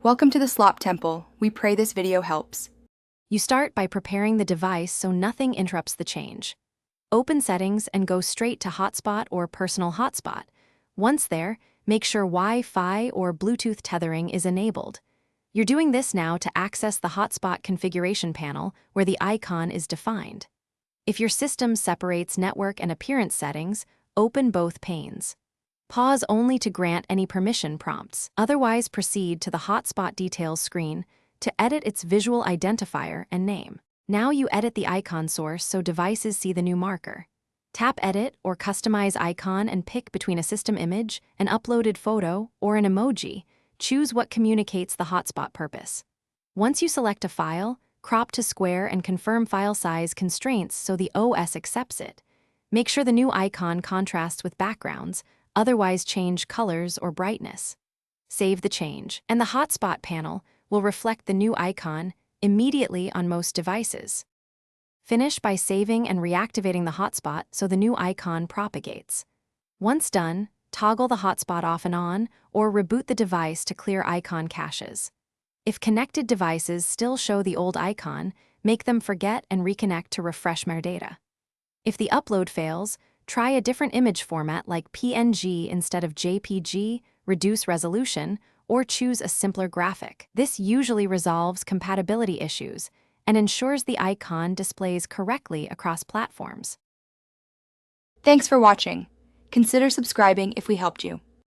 Welcome to the Slop Temple. We pray this video helps. You start by preparing the device so nothing interrupts the change. Open Settings and go straight to Hotspot or Personal Hotspot. Once there, make sure Wi-Fi or Bluetooth tethering is enabled. You're doing this now to access the Hotspot configuration panel where the icon is defined. If your system separates network and appearance settings, open both panes. Pause only to grant any permission prompts. Otherwise, proceed to the Hotspot details screen to edit its visual identifier and name. Now you edit the icon source so devices see the new marker. Tap Edit or Customize Icon and pick between a system image, an uploaded photo, or an emoji. Choose what communicates the hotspot purpose. Once you select a file, crop to square and confirm file size constraints so the OS accepts it. Make sure the new icon contrasts with backgrounds, otherwise change colors or brightness. Save the change, and the hotspot panel will reflect the new icon immediately on most devices. Finish by saving and reactivating the hotspot so the new icon propagates. Once done, toggle the hotspot off and on, or reboot the device to clear icon caches. If connected devices still show the old icon, make them forget and reconnect to refresh more data. If the upload fails, try a different image format like PNG instead of JPG, reduce resolution, or choose a simpler graphic. This usually resolves compatibility issues and ensures the icon displays correctly across platforms. Thanks for watching. Consider subscribing if we helped you.